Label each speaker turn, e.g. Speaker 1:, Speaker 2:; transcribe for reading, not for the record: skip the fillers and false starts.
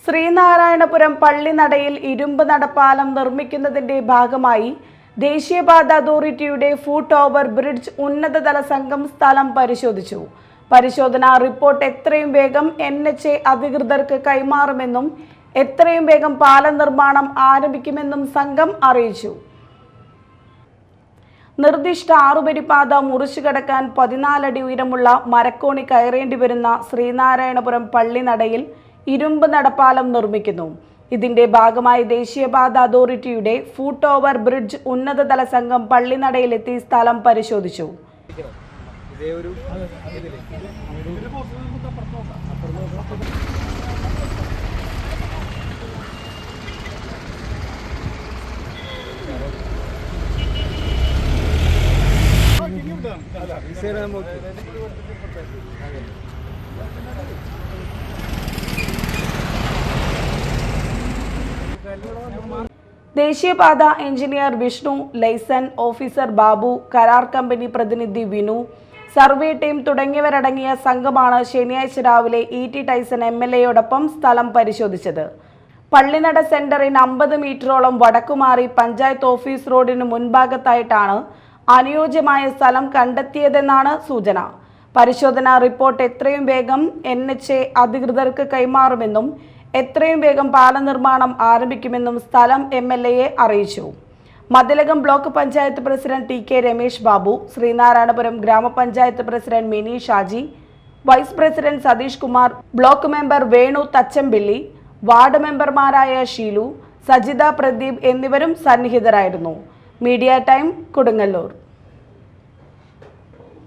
Speaker 1: ശ്രീനാരായണപുരം പള്ളിനടയിൽ ഇരുമ്പ് നടപ്പാലം നിർമ്മിക്കുന്നതിന്റെ ഭാഗമായി ദേശീയപാത അതോറിറ്റിയുടെ ഫുട് ഓവർ ബ്രിഡ്ജ് ഉന്നതതല സംഘം സ്ഥലം പരിശോധിച്ചു. പരിശോധനാ റിപ്പോർട്ട് എത്രയും വേഗം NHA അധികൃതർക്ക് കൈമാറുമെന്നും എത്രയും വേഗം പാലം നിർമ്മാണം ആരംഭിക്കുമെന്നും സംഘം അറിയിച്ചു. നിർദ്ദിഷ്ട 6 വരിപ്പാത മുറിച്ചുകടക്കാൻ 14 അടി ഉയരമുള്ള മരക്കോണി കയറേണ്ടി വരുന്ന ശ്രീനാരായണപുരം പള്ളിനടയിൽ ഇരുമ്പ് നടപ്പാലം നിർമ്മിക്കുന്നു. ഇതിന്റെ ഭാഗമായി ദേശീയപാത അതോറിറ്റിയുടെ ഫുട് ഓവർ ബ്രിഡ്ജ് ഉന്നതതല സംഘം പള്ളിനടയിലെത്തി സ്ഥലം പരിശോധിച്ചു. ദേശീയപാത engineer Vishnu, liaison officer Babu, കരാർ കമ്പനി പ്രതിനിധി വിനു, സർവേ ടീം തുടങ്ങിയവരടങ്ങിയ സംഘമാണ് ശനിയാഴ്ച രാവിലെ ET ടൈസൺ MLAയോടൊപ്പം സ്ഥലം പരിശോധിച്ചത്. പള്ളിനട സെന്ററിന് 50 മീറ്ററോളം വടക്കുമാറി പഞ്ചായത്ത് ഓഫീസ് റോഡിന് മുൻഭാഗത്തായിട്ടാണ് അനുയോജ്യമായ സ്ഥലം കണ്ടെത്തിയതെന്നാണ് സൂചന. പരിശോധനാ റിപ്പോർട്ട് എത്രയും വേഗം NHA അധികൃതർക്ക് കൈമാറുമെന്നും എത്രയും വേഗം പാല നിർമ്മാണം ആരംഭിക്കുമെന്നും സ്ഥലം MLAയെ അറിയിച്ചു. Mathilakam block panchayat president TK Ramesh Babu, Sreenarayanapuram ഗ്രാമപഞ്ചായത്ത് president Mini Shaji, vice president Satheesh Kumar, block member Venu Thachampilly, ward മെമ്പർമാരായ ഷീലു, സജിത പ്രദീപ് എന്നിവരും സന്നിഹിതരായിരുന്നു. Media time, Kodungallur.